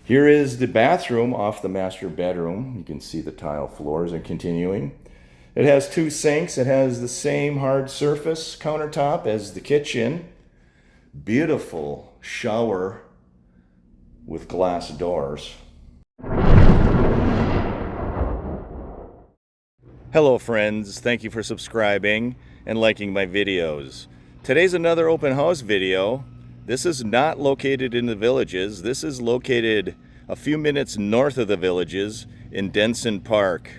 Here is the bathroom off the master bedroom. You can see the tile floors are continuing. It has two sinks. It has the same hard surface countertop as the kitchen. Beautiful shower with glass doors. Hello friends, thank you for subscribing and liking my videos. Today's another open house video. This is not located in the Villages. This is located a few minutes north of the Villages in Densan Park.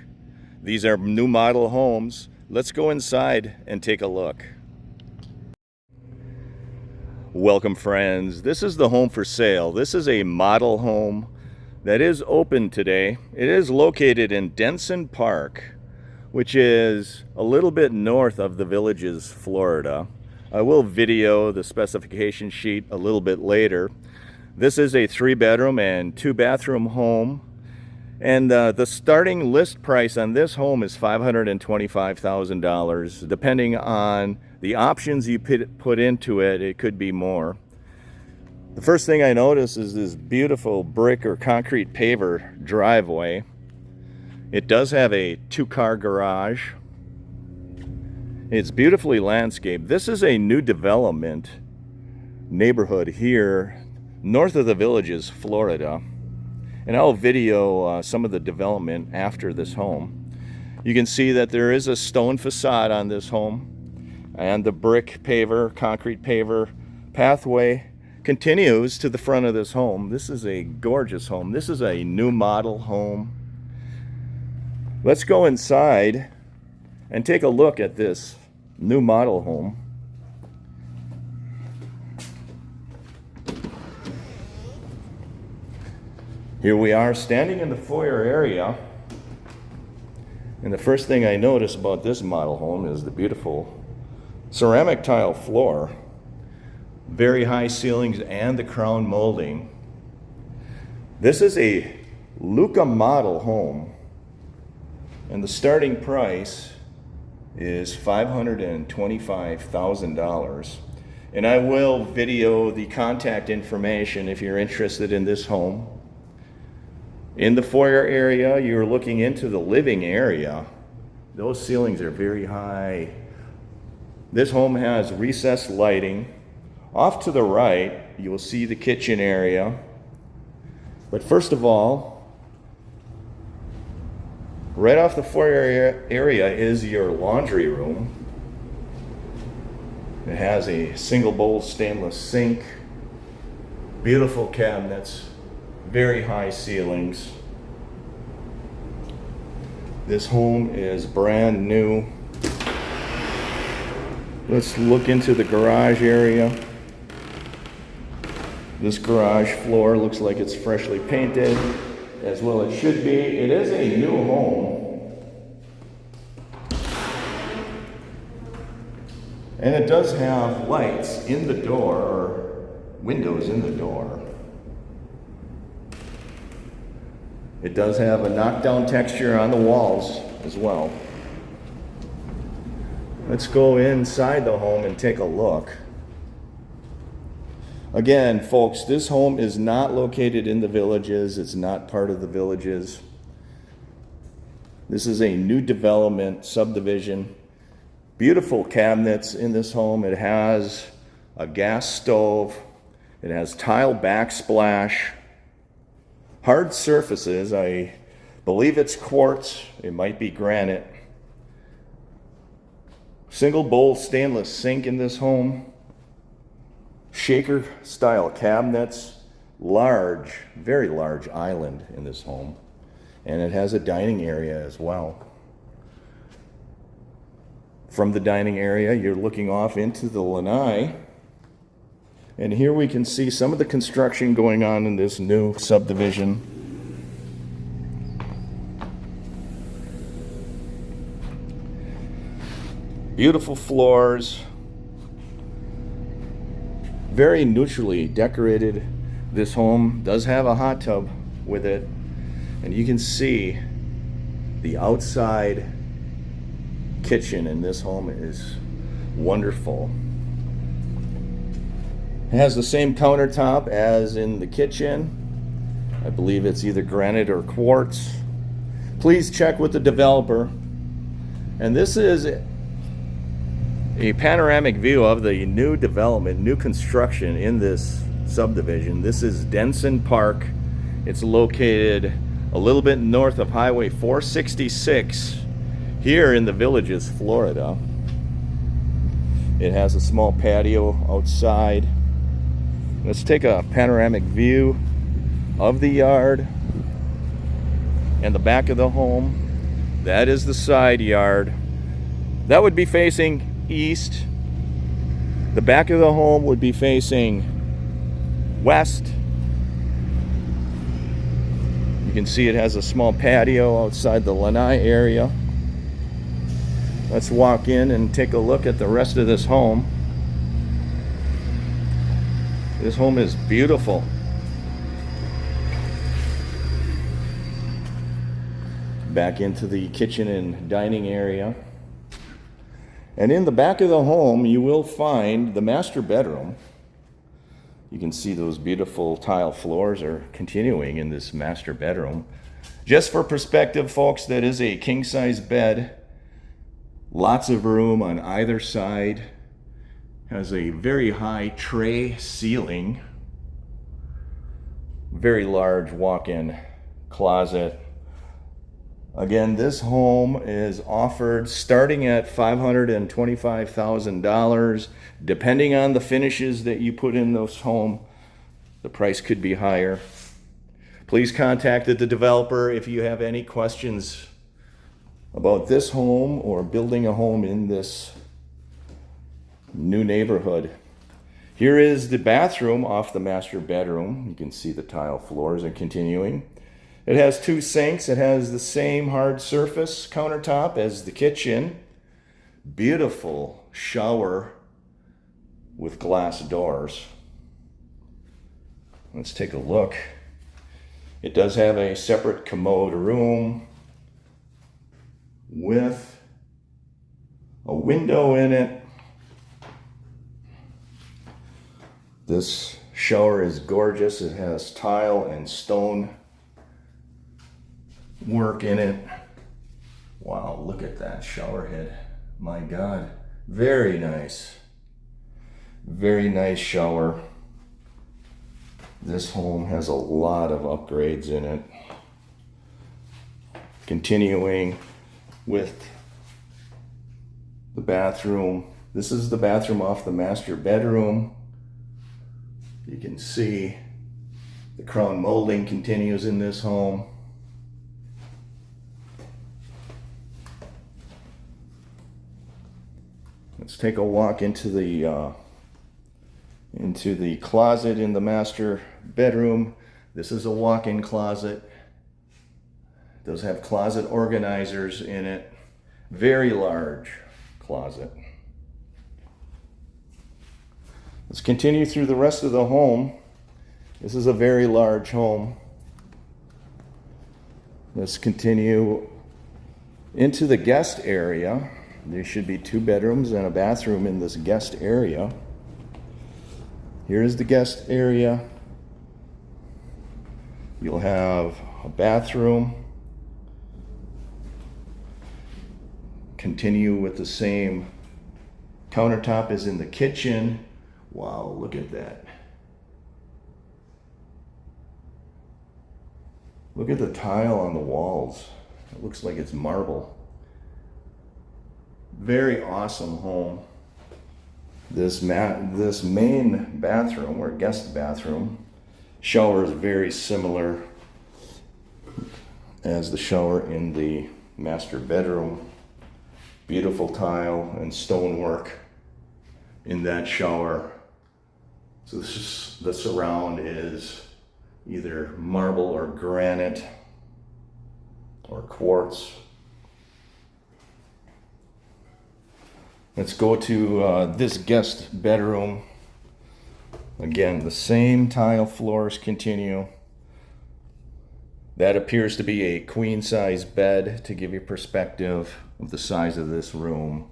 These are new model homes. Let's go inside and take a look. Welcome friends. This is the home for sale. This is a model home that is open today. It is located in Densan Park, which is a little bit north of the Villages, Florida. I will video the specification sheet a little bit later. This is a 3-bedroom and 2-bathroom home, and the starting list price on this home is $525,000. Depending on the options you put into it, it could be more. The first thing I notice is this beautiful brick or concrete paver driveway. It does have a 2-car garage. It's beautifully landscaped. This is a new development neighborhood here north of the Villages, Florida. And I'll video some of the development after this home. You can see that there is a stone facade on this home, and the brick paver, concrete paver pathway continues to the front of this home. This is a gorgeous home. This is a new model home. Let's go inside and take a look at this new model home. Here we are standing in the foyer area, and the first thing I notice about this model home is the beautiful ceramic tile floor, very high ceilings, and the crown molding. This is a Luka model home, and the starting price is $525,000. And I will video the contact information if you're interested in this home. In the foyer area, you're looking into the living area. Those ceilings are very high. This home has recessed lighting. Off to the right, you will see the kitchen area. But first of all, right off the foyer area is your laundry room. It has a single bowl stainless sink, beautiful cabinets, very high ceilings. This home is brand new. Let's look into the garage area. This garage floor looks like it's freshly painted, as well it should be. It is a new home. And it does have lights in the door, or windows in the door. It does have a knockdown texture on the walls as well. Let's go inside the home and take a look. Again, folks, this home is not located in the Villages. It's not part of the Villages. This is a new development subdivision. Beautiful cabinets in this home. It has a gas stove. It has tile backsplash. Hard surfaces. I believe it's quartz. It might be granite. Single bowl stainless sink in this home. Shaker style cabinets, large, very large island in this home, and it has a dining area as well. From the dining area, you're looking off into the lanai, and here we can see some of the construction going on in this new subdivision. Beautiful floors. Very neutrally decorated. This home does have a hot tub with it, and you can see the outside kitchen in this home is wonderful. It has the same countertop as in the kitchen, I believe it's either granite or quartz. Please check with the developer. And this is a panoramic view of the new development, new construction in this subdivision. This is Densan Park. It's located a little bit north of Highway 466 here in the Villages, Florida. It has a small patio outside. Let's take a panoramic view of the yard and the back of the home. That is the side yard. That would be facing east. The back of the home would be facing west. You can see it has a small patio outside the lanai area. Let's walk in and take a look at the rest of this home. This home is beautiful. Back into the kitchen and dining area. And in the back of the home, you will find the master bedroom. You can see those beautiful tile floors are continuing in this master bedroom. Just for perspective, folks, that is a king-size bed. Lots of room on either side. Has a very high tray ceiling. Very large walk-in closet. Again, this home is offered starting at $525,000. Depending on the finishes that you put in this home, the price could be higher. Please contact the developer if you have any questions about this home or building a home in this new neighborhood. Here is the bathroom off the master bedroom. You can see the tile floors are continuing. It has two sinks. It has the same hard surface countertop as the kitchen. Beautiful shower with glass doors. Let's take a look. It does have a separate commode room with a window in it. This shower is gorgeous. It has tile and stone work in it. Wow, look at that shower head. My God, very nice. Very nice shower. This home has a lot of upgrades in it. Continuing with the bathroom. This is the bathroom off the master bedroom. You can see the crown molding continues in this home. Let's take a walk into the closet in the master bedroom. This is a walk-in closet. It does have closet organizers in it. Very large closet. Let's continue through the rest of the home. This is a very large home. Let's continue into the guest area. There should be 2 bedrooms and a bathroom in this guest area. Here's the guest area. You'll have a bathroom. Continue with the same countertop as in the kitchen. Wow, look at that. Look at the tile on the walls. It looks like it's marble. Very awesome home. This main bathroom, or guest bathroom, shower is very similar as the shower in the master bedroom. Beautiful tile and stonework in that shower. So the surround is either marble or granite or quartz. Let's go to this guest bedroom. Again, the same tile floors continue. That appears to be a queen size bed to give you perspective of the size of this room.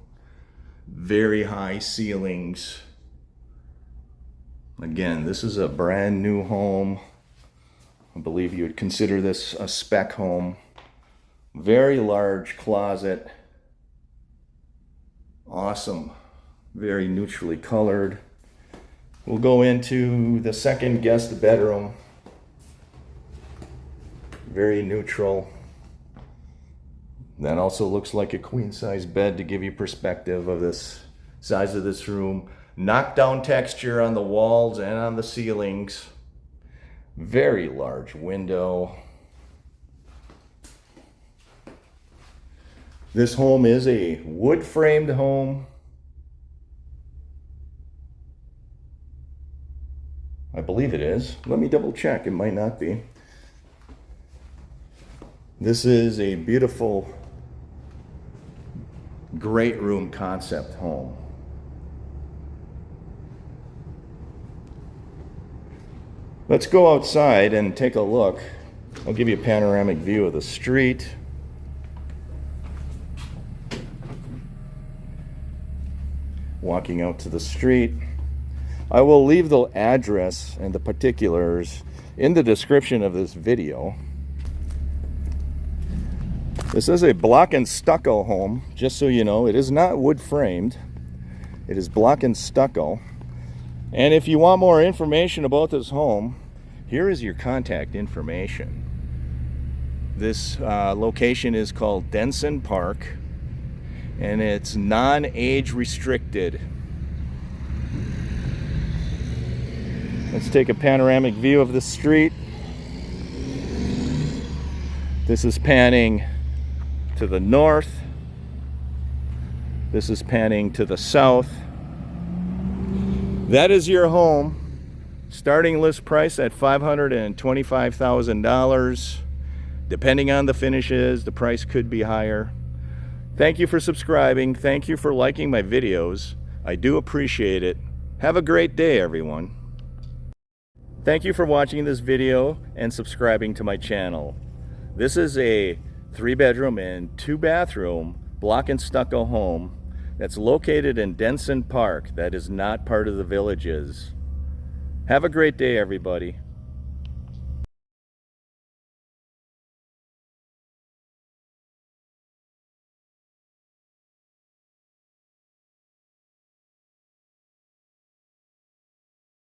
Very high ceilings. Again, this is a brand new home. I believe you would consider this a spec home. Very large closet. Awesome. Very neutrally colored. We'll go into the second guest bedroom. Very neutral. That also looks like a queen size bed to give you perspective of this size of this room. Knockdown texture on the walls and on the ceilings. Very large window. This home is a wood framed home. I believe it is. Let me double check. It might not be. This is a beautiful, great room concept home. Let's go outside and take a look. I'll give you a panoramic view of the street. Walking out to the street. I will leave the address and the particulars in the description of this video. This is a block and stucco home, just so you know. It is not wood framed. It is block and stucco. And if you want more information about this home, here is your contact information. This location is called Densan Park, and it's non-age restricted. Let's take a panoramic view of the street. This is panning to the north. This is panning to the south. That is your home. Starting list price at $525,000. Depending on the finishes, the price could be higher. Thank you for subscribing. Thank you for liking my videos. I do appreciate it. Have a great day, everyone. Thank you for watching this video and subscribing to my channel. This is a 3-bedroom and 2-bathroom block and stucco home that's located in Densan Park that is not part of the Villages. Have a great day, everybody.